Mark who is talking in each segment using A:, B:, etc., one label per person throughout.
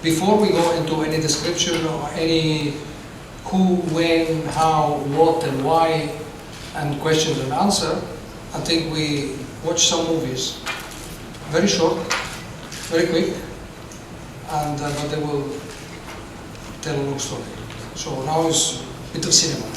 A: before we go into any description or any who, when, how, what, and why, and questions and answer, I think we watch some movies, very short, very quick, and but they will tell a long story. So now is a bit of cinema.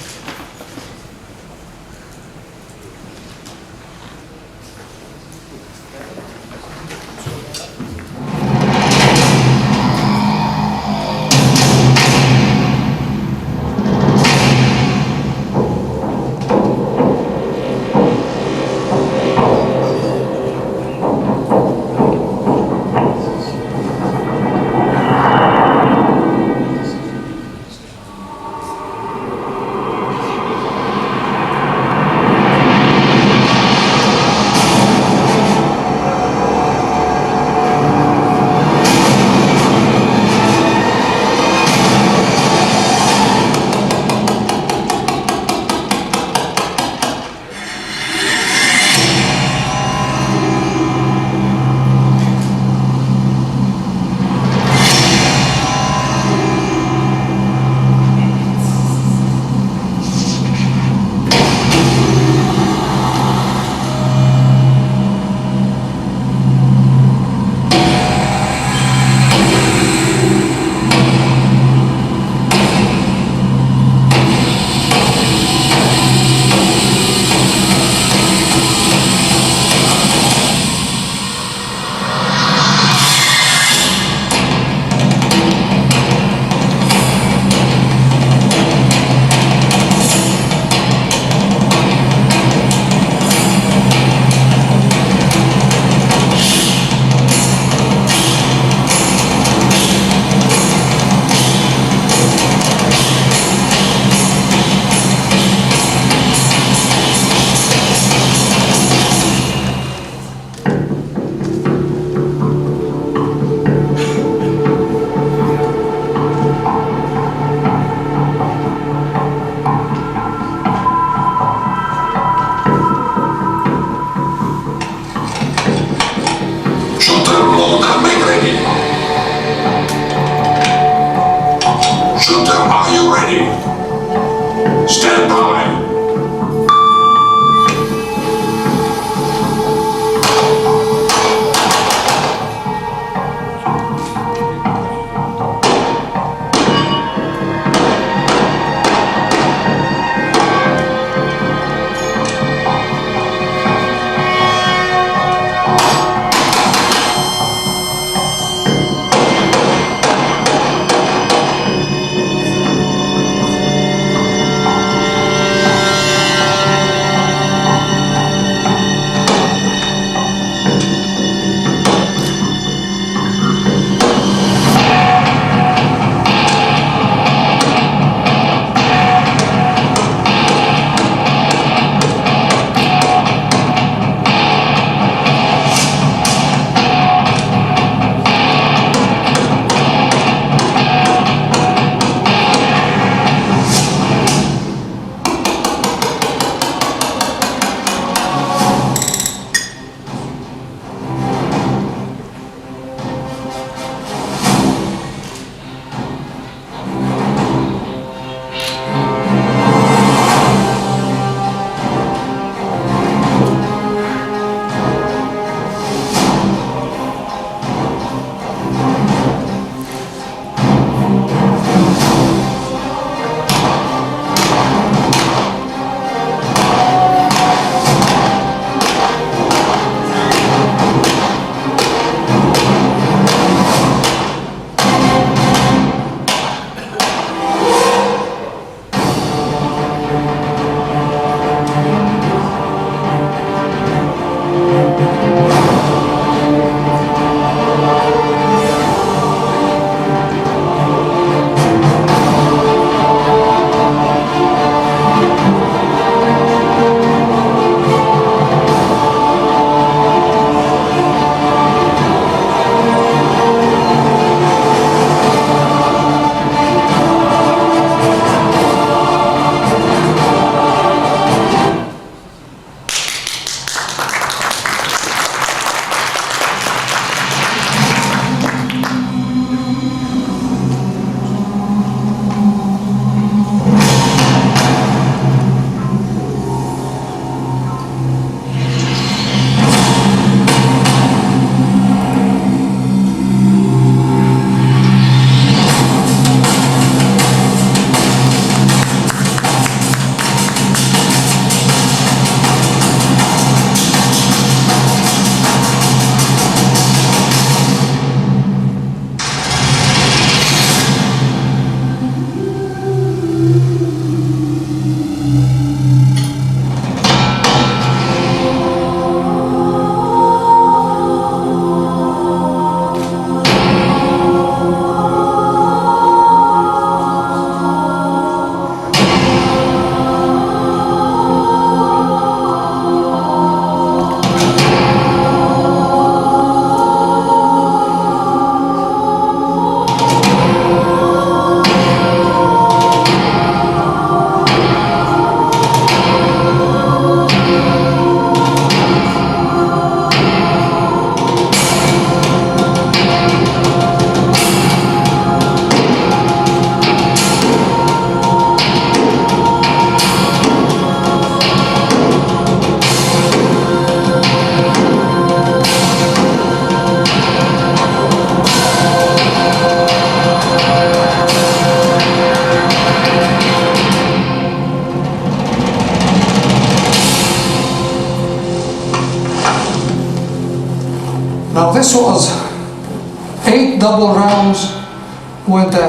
A: 8 double rounds with the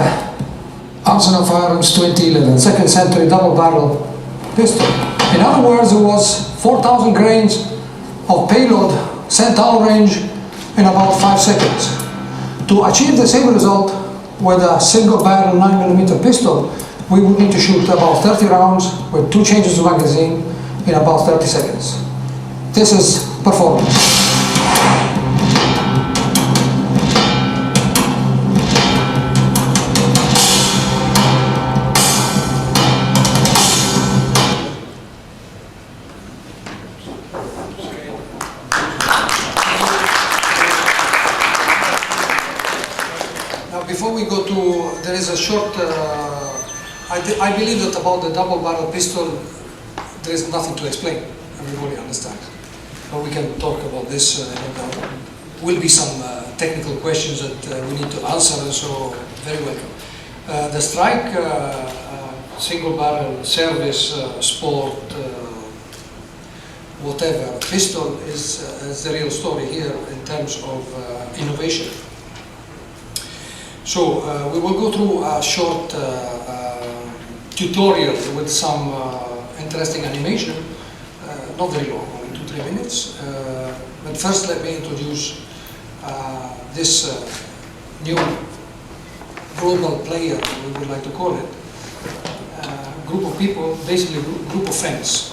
A: Arsenal Firearms 2011 Second Century double barrel pistol. In other words, it was 4,000 grains of payload sent downrange in about 5 seconds. To achieve the same result with a single barrel 9mm pistol, we would need to shoot about 30 rounds with 2 changes of magazine in about 30 seconds. This is performance. Before we go to, there is a short, I believe that about the double barrel pistol, there is nothing to explain. Everybody understands. But we can talk about this. There will be some technical questions that we need to answer, and so very welcome. The strike single barrel service sport whatever pistol is the real story here in terms of innovation. So we will go through a short tutorial with some interesting animation, not very long, only 2-3 minutes. But first let me introduce this new global player, we would like to call it. Group of people, basically a group of friends.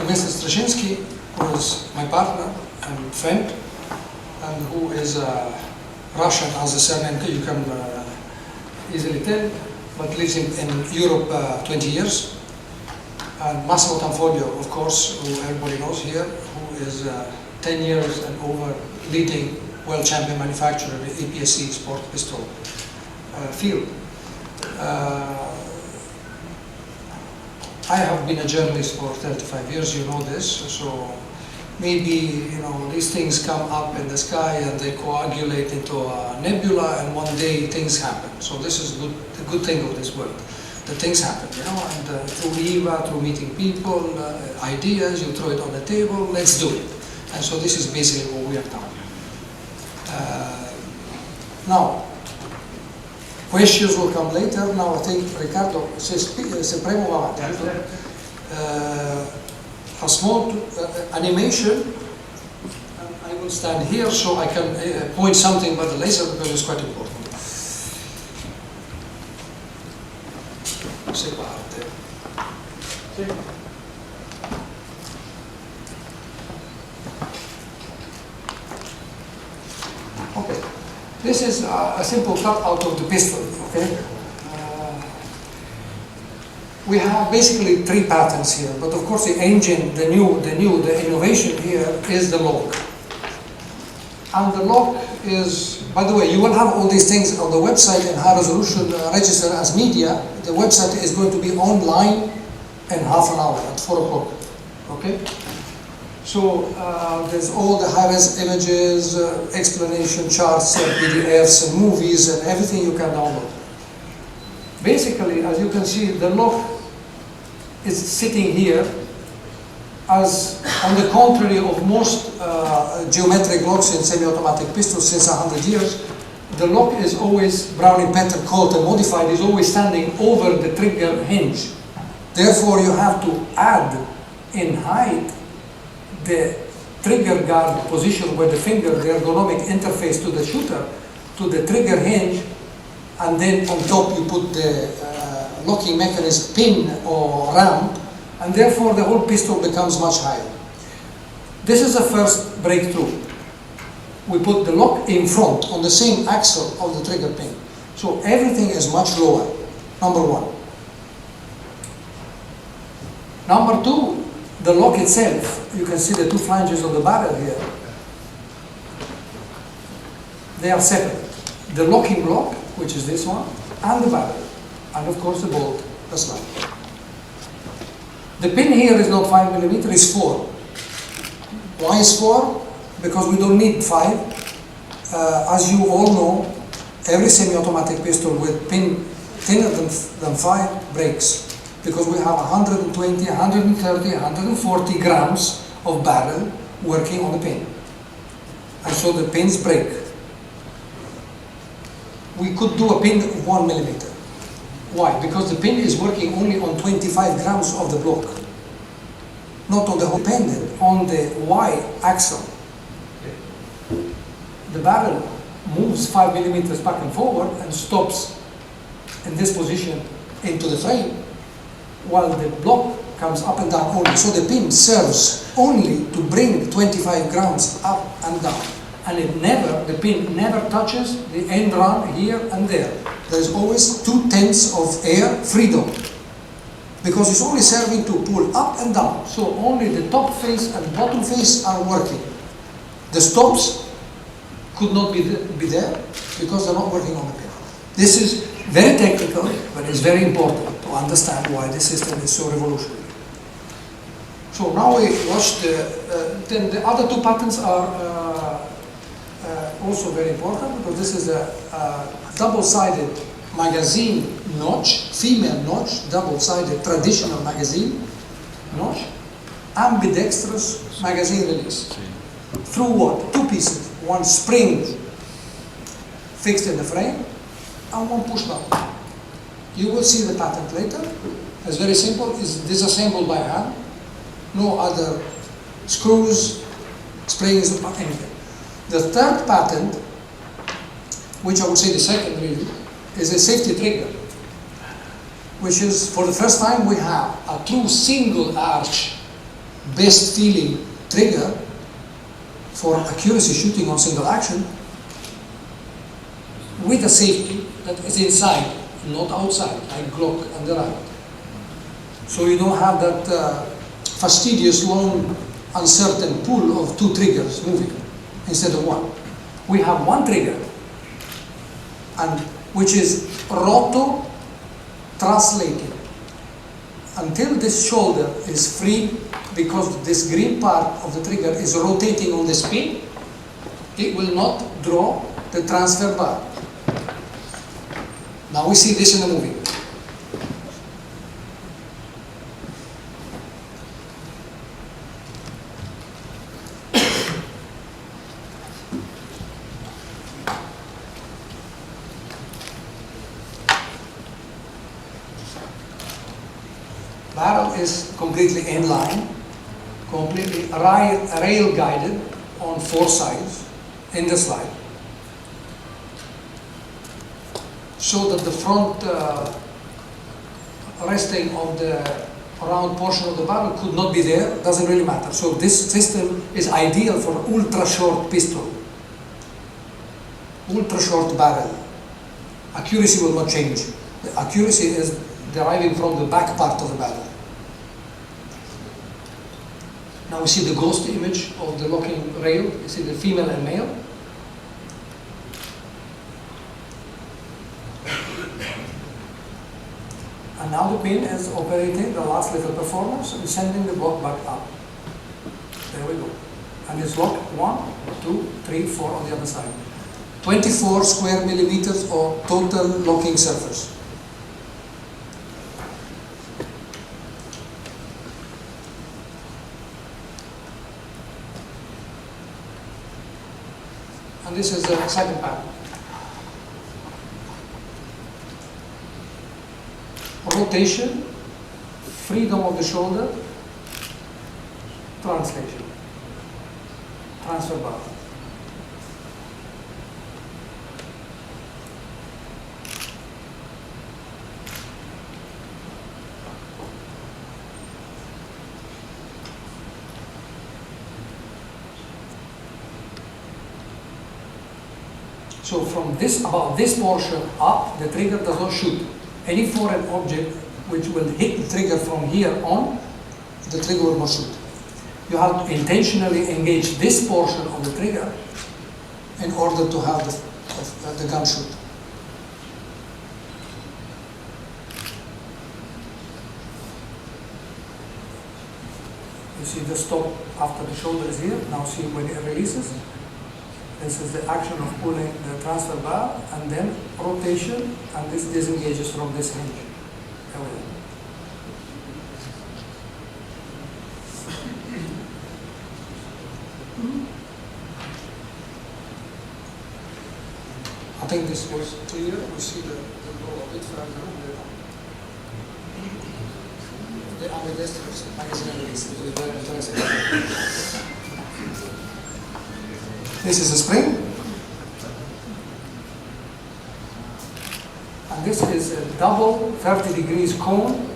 A: Mr. Straczynski, who is my partner and friend, and who is Russian as a surname, you can easily tell, but lives in Europe 20 years. And Massimo Tanfoglio, of course, who everybody knows here, who is 10 years and over leading world champion manufacturer in the APS-C sport pistol field. I have been a journalist for 35 years, you know this, so maybe, you know, these things come up in the sky and they coagulate into a nebula, and one day things happen. So this is the good thing of this world, that things happen, you know, and through EVA, through meeting people, ideas, you throw it on the table, let's do it. And so this is basically what we have done. Now, questions will come later. Now I think, Riccardo, se premo va avanti. A small animation, and I will stand here so I can point something by the laser because it's quite important. Se parte. Sì. Okay, this is a simple cut out of the pistol. Okay. We have basically 3 patterns here, but of course the engine, the innovation here is the lock. And the lock is, by the way, you will have all these things on the website in high resolution register as media. The website is going to be online in half an hour at 4 o'clock. Okay? So there's all the high-res images, explanation charts, PDFs and movies and everything you can download. Basically, as you can see, the lock is sitting here, as on the contrary of most geometric locks in semi-automatic pistols since 100 years, the lock is always Browning pattern coat and modified, is always standing over the trigger hinge. Therefore, you have to add in height the trigger guard position where the finger, the ergonomic interface to the shooter, to the trigger hinge, and then on top you put the locking mechanism pin or ramp, and therefore the whole pistol becomes much higher. This is the first breakthrough. We put the lock in front on the same axle of the trigger pin. So everything is much lower, number 1. Number 2, the lock itself, you can see the 2 flanges of the barrel here. They are separate. The locking block, which is this one, and the barrel, and of course the bolt, the slide. The pin here is not 5mm, it's 4. Why is 4? Because we don't need 5. As you all know, every semi-automatic pistol with pin thinner than 5 breaks, because we have 120, 130, 140 grams of barrel working on the pin. And so the pins break. we could do a pin of 1 millimeter. Why? Because the pin is working only on 25 grams of the block, not on the whole, dependent on the Y axle. The barrel moves 5 millimeters back and forward and stops in this position into the frame, while the block comes up and down only. So the pin serves only to bring 25 grams up and down. And the pin never touches the end run here and there. There's always 2/10 of air freedom, because it's only serving to pull up and down. So only the top face and bottom face are working. The stops could not be there because they're not working on the pin. This is very technical, but it's very important to understand why this system is so revolutionary. So now we watched then the other two patterns are also very important, because this is a double-sided magazine notch, female notch, double-sided traditional magazine notch, ambidextrous magazine release. Through what? Two pieces. One spring fixed in the frame and one push button. You will see the patent later. It's very simple. It's disassembled by hand. No other screws, springs, or anything. The third patent, which I would say the second really, is a safety trigger, which is, for the first time, we have a true single arch best feeling trigger for accuracy shooting on single action, with a safety that is inside, not outside, like Glock and the right. So you don't have that fastidious, long, uncertain pull of two triggers moving instead of one. We have one trigger, and which is roto-translating. Until this shoulder is free, because this green part of the trigger is rotating on the spin, it will not draw the transfer bar. Now we see this in the movie. Barrel is completely inline, completely rail guided on four sides in the slide, so that the front resting of the round portion of the barrel could not be there. Doesn't really matter. So this system is ideal for ultra short pistol, ultra short barrel. Accuracy will not change. The accuracy is deriving from the back part of the barrel. Now we see the ghost image of the locking rail. You see the female and male. And now the pin is operating the last little performance and sending the block back up. There we go. And it's locked 1, 2, 3, 4 on the other side. 24 square millimeters of total locking surface. And this is the second pattern. Rotation, freedom of the shoulder, translation, transfer bar. So from about this portion up, the trigger does not shoot. Any foreign object which will hit the trigger from here on, the trigger will not shoot. You have to intentionally engage this portion of the trigger in order to have the gun shoot. You see the stop after the shoulder is here. Now see when it releases. This is the action of pulling the transfer bar, and then rotation, and this disengages from this hinge. There we go. I think this was clear. We see the go a bit further. The ambidextrous magazine release is very interesting. This is a spring. And this is a double 30 degrees cone,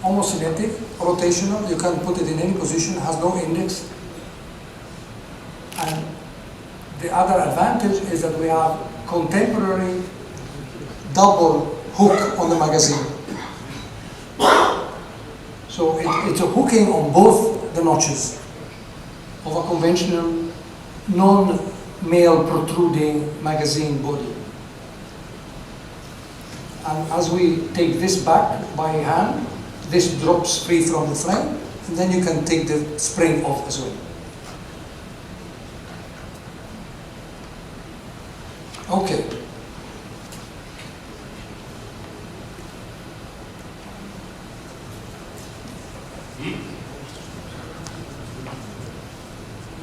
A: almost symmetric, rotational. You can put it in any position, has no index. And the other advantage is that we have contemporary double hook on the magazine. So it's a hooking on both the notches of a conventional non-male protruding magazine body. And as we take this back by hand, this drops free from the frame, and then you can take the spring off as well. Okay.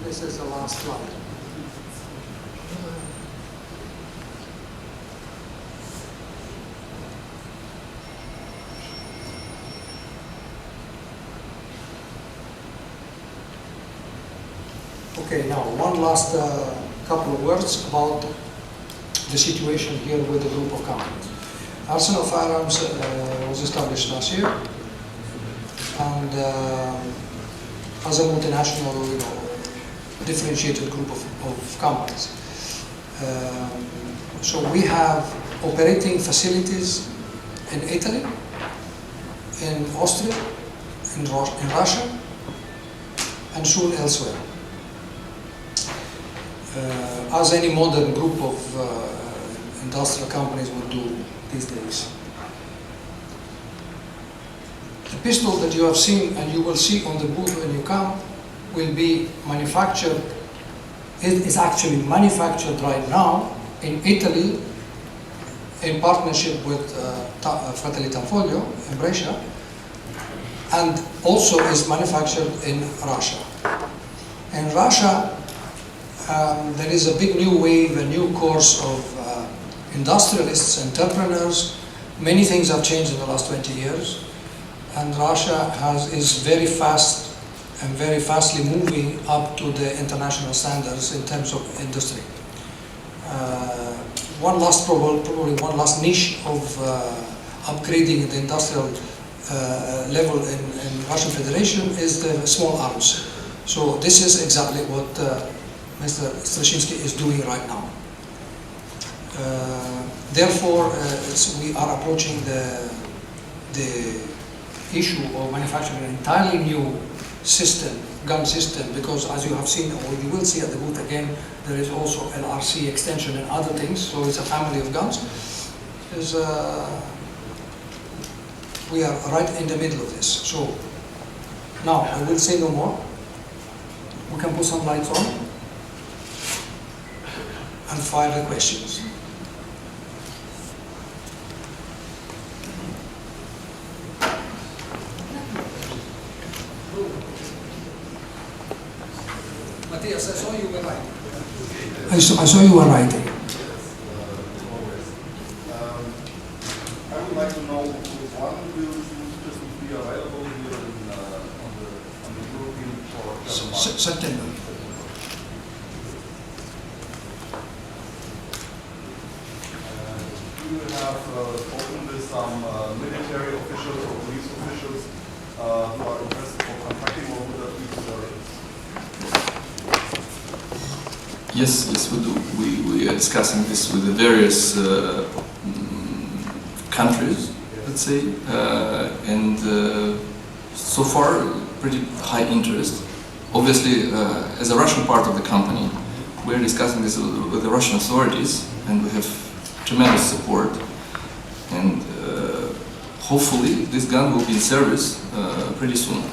A: This is the last slide. Okay, now one last couple of words about the situation here with the group of companies. Arsenal Firearms was established last year, and as a multinational, differentiated group of companies. So we have operating facilities in Italy, in Austria, in Russia, and soon elsewhere. As any modern group of industrial companies would do these days. The pistol that you have seen and you will see on the booth when you come will be manufactured, it is actually manufactured right now in Italy in partnership with Fratelli Tanfoglio in Brescia, and also is manufactured in Russia. In Russia, there is a big new wave, a new course of industrialists, entrepreneurs. Many things have changed in the last 20 years, and Russia is very fast and very fastly moving up to the international standards in terms of industry. Probably one last niche of upgrading the industrial level in Russian Federation is the small arms. So this is exactly what Mr. Straczynski is doing right now. Therefore, we are approaching the issue of manufacturing an entirely new system, gun system, because as you have seen, or you will see at the booth again, there is also LRC extension and other things, so it's a family of guns. We are right in the middle of this. So now, I will say no more. We can put some lights on and fire the questions. Matthias, I saw you were writing. I saw you were writing.
B: I would like to know when will this be available here on the European or German market?
A: September.
B: Do you have spoken with some military officials or police officials who are interested for contracting, or would that be to their?
C: Yes, we do. We are discussing this with the various countries, let's say, and so far pretty high interest. Obviously, as a Russian part of the company, we are discussing this with the Russian authorities, and we have tremendous support. And hopefully, this gun will be in service pretty soon.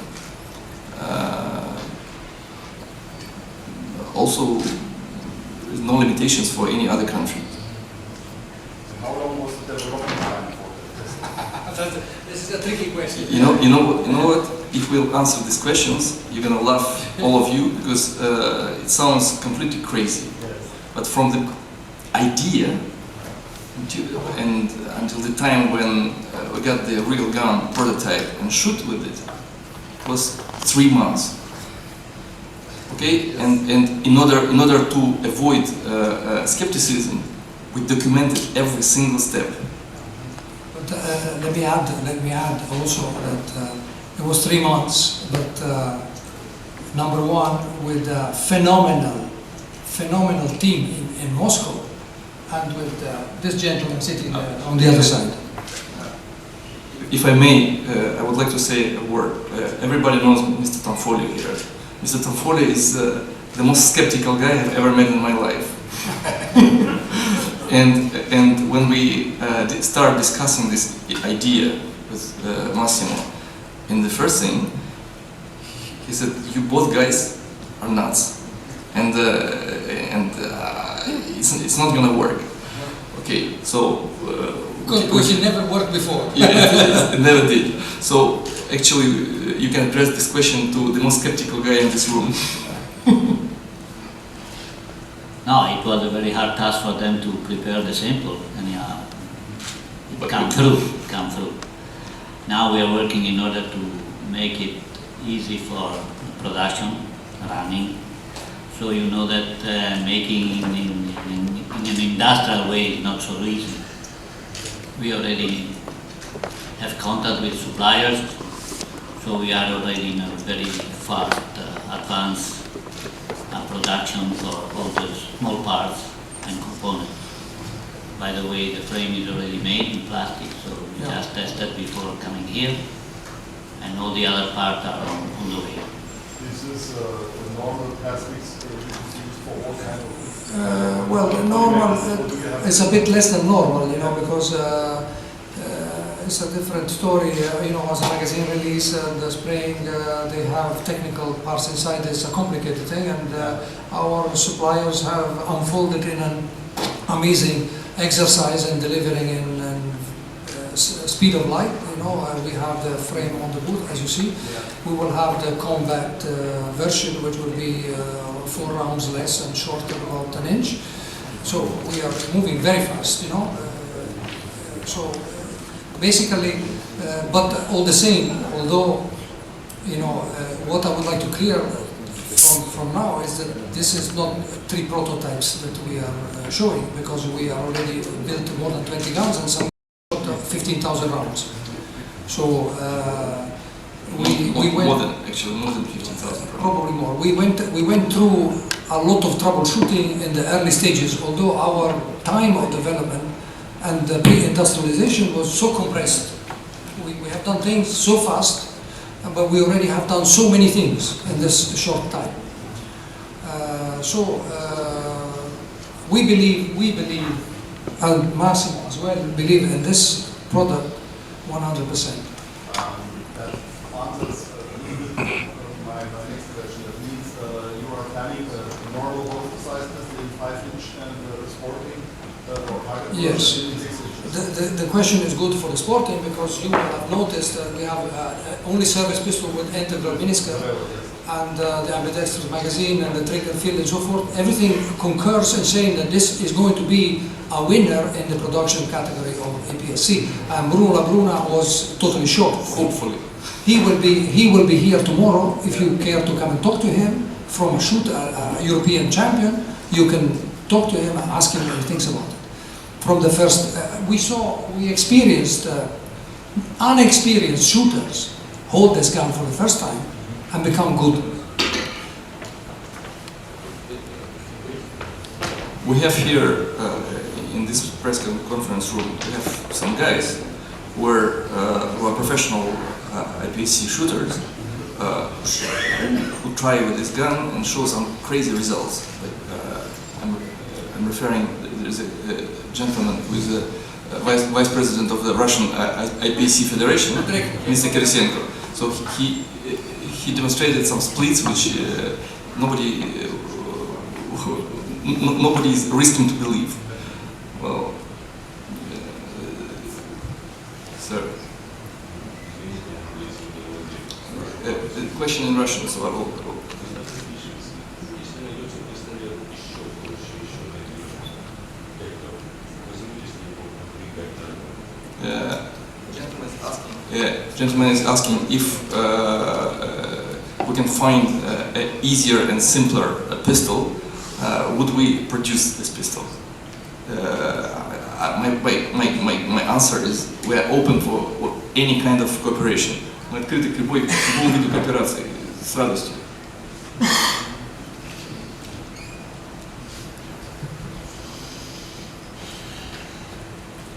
C: Also, there's no limitations for any other country.
B: How long was the development time for this?
A: This is a tricky question.
C: You know what? If we'll answer these questions, you're gonna laugh, all of you, because it sounds completely crazy. But from the idea until the time when we got the real gun prototype and shoot with it was 3 months. Okay, and in order to avoid skepticism, we documented every single step.
A: But let me add also that it was 3 months, but number one, with a phenomenal team in Moscow, and with this gentleman sitting on the other side.
C: If I may, I would like to say a word. Everybody knows Mr. Tanfolio here. Mr. Tanfolio is the most skeptical guy I've ever met in my life. and when we started discussing this idea with Massimo, in the first thing, he said, "You both guys are nuts, and it's not gonna work." Okay, so
A: Because it never worked before.
C: Yeah, it never did. So actually, you can address this question to the most skeptical guy in this room.
D: No, it was a very hard task for them to prepare the sample, and it come through. Now we are working in order to make it easy for production, running. So you know that making in an industrial way is not so easy. We already have contact with suppliers, so we are already in a very fast, advanced production for all the small parts and components. By the way, the frame is already made in plastic, so we just tested before coming here, and all the other parts are on the way.
B: Is this the normal plastics used for all kind of?
A: Well, the normal, it's a bit less than normal, because it's a different story, as a magazine release and the spraying, they have technical parts inside. It's a complicated thing, and our suppliers have unfolded in an amazing exercise in delivering in speed of light. We have the frame on the booth, as you see. We will have the combat version, which will be 4 rounds less and shorter, about 1 inch. So we are moving very fast, So basically, but all the same, although, what I would like to clear from now is that this is not 3 prototypes that we are showing, because we are already built more than 20 guns and some 15,000 rounds. So we went
C: more than 15,000.
A: probably more. We went through a lot of troubleshooting in the early stages, although our time of development and the pre-industrialization was so compressed. We have done things so fast, but we already have done so many things in this short time. We believe, and Massimo as well, believe in this product 100%.
B: That answers a little bit my next question. That means you are planning the normal bottle size test in 5-inch and the sporting or higher
A: Yes.
B: in 6 inches.
A: The question is good for the sporting, because you will have noticed that we have only service pistol with integral miniskirt, and the ambidextrous magazine and the trigger field and so forth. Everything concurs in saying that this is going to be a winner in the production category of APSC. And Bruno Labruna was totally shocked.
C: Hopefully.
A: He will be here tomorrow. If you care to come and talk to him, from a shooter, a European champion, you can talk to him and ask him what he thinks about it. From the first, we experienced unexperienced shooters hold this gun for the first time and become good.
C: We have here, in this press conference room, we have some guys who are professional IPSC shooters who try with this gun and show some crazy results. I'm referring, there's a gentleman who is the vice president of the Russian IPSC Federation, Mr. Kirisenko. So he demonstrated some splits which nobody is risking to believe. Well, sir. The question in Russian, so I will. gentleman is asking if we can find an easier and simpler pistol, would we produce this pistol? My answer is we are open for any kind of cooperation. Мы открыты к любому виду кооперации с радостью.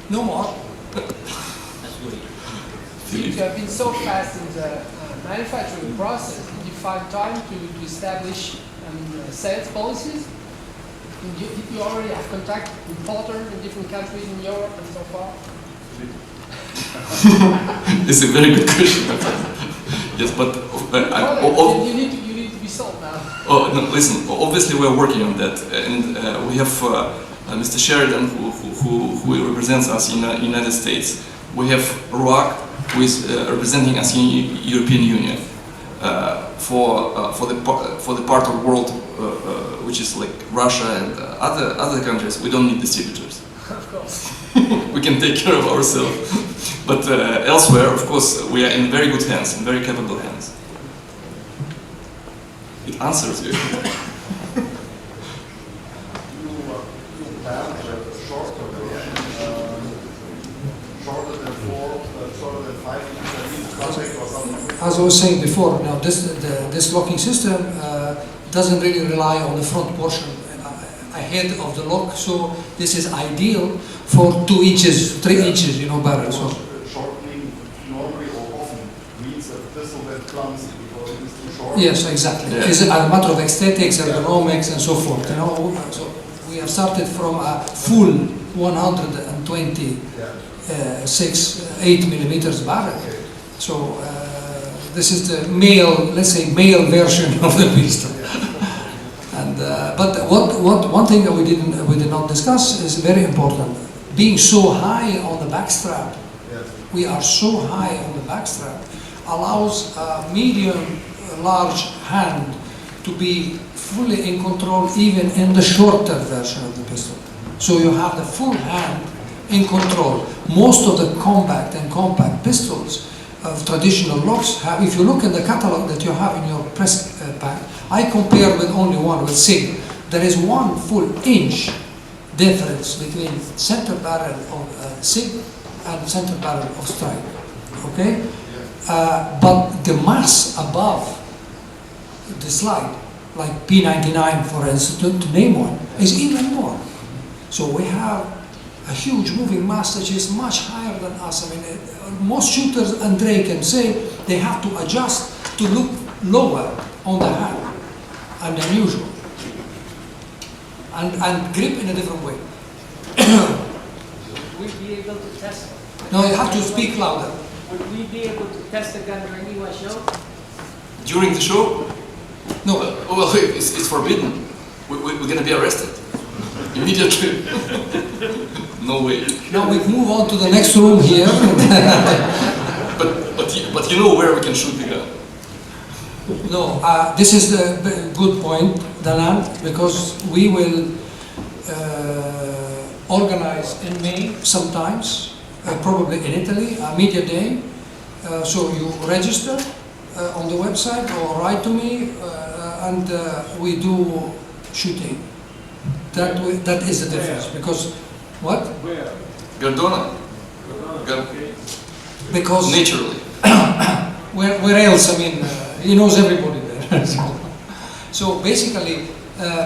A: No more.
E: You have been so fast in the manufacturing process. Did you find time to establish sales policies? Did you already have contact with importers in different countries in Europe and so far?
C: It's a very good question. Yes, but
E: you need to be sold now.
C: oh, no, listen. Obviously, we are working on that, and we have Mr. Sheridan, who represents us in the United States. We have Roak, who is representing us in European Union for the part of the world which is like Russia and other countries. We don't need distributors.
E: Of course.
C: We can take care of ourselves. But elsewhere, of course, we are in very good hands, in very capable hands. It answers you.
B: You have a shorter version, shorter than 5 inches or something.
A: As I was saying before, now this locking system doesn't really rely on the front portion ahead of the lock, so this is ideal for 2 inches, 3 inches, barrel. So.
B: Shortening normally or often means that the pistol that comes because it is too short.
A: Yes, exactly.
C: Yeah.
A: It's a matter of aesthetics, ergonomics, and so forth. So we have started from a full 126, 8 millimeters barrel.
B: Okay.
A: So this is the male, let's say, male version of the pistol. And but one thing that we did not discuss is very important. Being so high on the backstrap,
B: Yes.
A: we are so high on the backstrap, allows a medium, large hand to be fully in control even in the shorter version of the pistol. So you have the full hand in control. Most of the compact and compact pistols of traditional locks have, if you look at the catalog that you have in your press pack, I compare with only one, with SIG. There is 1 full inch difference between center barrel of SIG and center barrel of Strike, okay? But the mass above the slide, like P99 for instance, to name one, is even more. So we have a huge moving mass that is much higher than us. I mean, most shooters, Andrei can say, they have to adjust to look lower on the hand and unusual, and grip in a different way.
E: Would we be able to test it?
A: No, you have to speak louder.
E: Would we be able to test the gun during your show?
C: During the show?
A: No,
C: Well, it's forbidden. We're going to be arrested immediately. No way.
A: now we move on to the next room here.
C: But you know where we can shoot the gun.
A: No, this is the good point, Danan, because we will organize in May sometimes, probably in Italy, a media day. So you register on the website or write to me, and we do shooting. That is the difference, because what?
F: Where?
C: Gardona.
A: Because
C: Naturally.
A: where else? I mean, he knows everybody there. So basically,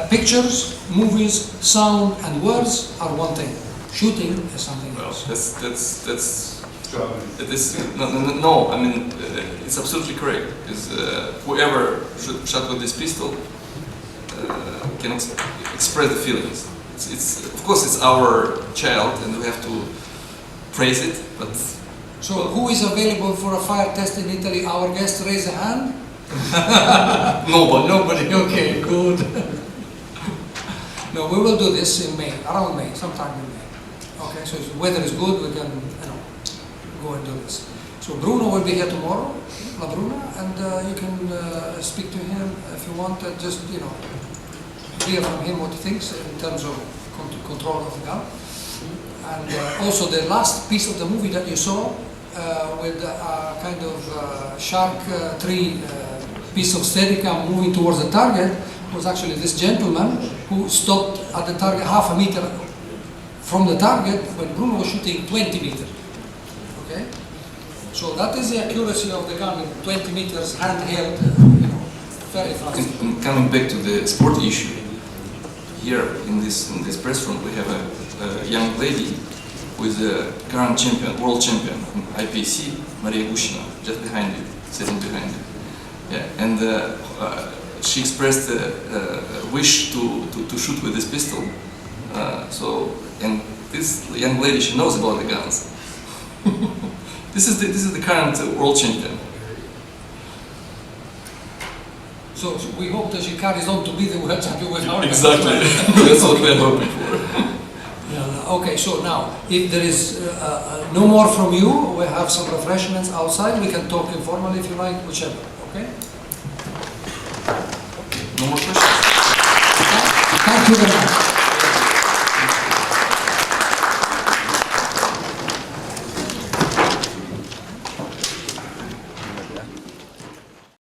A: pictures, movies, sound, and words are one thing. Shooting is something
C: Well,
A: else.
C: that's it is no. I mean, it's absolutely correct. Because whoever shot with this pistol can express the feelings. It's of course it's our child, and we have to praise it. But
A: So who is available for a fire test in Italy? Our guest, raise a hand.
C: nobody.
A: Nobody. Okay, good. No, we will do this in May, around May, sometime in May. Okay, so if the weather is good, we can, go and do this. So Bruno will be here tomorrow, La Bruna, and you can speak to him if you want. Just hear from him what he thinks in terms of control of the gun. And also the last piece of the movie that you saw, with a kind of shark tree piece of Steadicam moving towards the target was actually this gentleman who stopped at the target half a meter from the target when Bruno was shooting 20 meters. Okay? So that is the accuracy of the gun, 20 meters handheld, very fast.
C: And coming back to the sport issue, here in this press room we have a young lady who is a current champion, world champion in IPC, Maria Gushina, just behind you, sitting behind you. Yeah, and she expressed a wish to shoot with this pistol. And this young lady, she knows about the guns. This is the current world champion.
A: So we hope that she carries on to be the world champion with our
C: Exactly. That's what we're hoping for.
A: Yeah, okay, so now, if there is no more from you, we have some refreshments outside. We can talk informally if you like, whichever. Okay?
C: No more questions?
A: Thank you very much.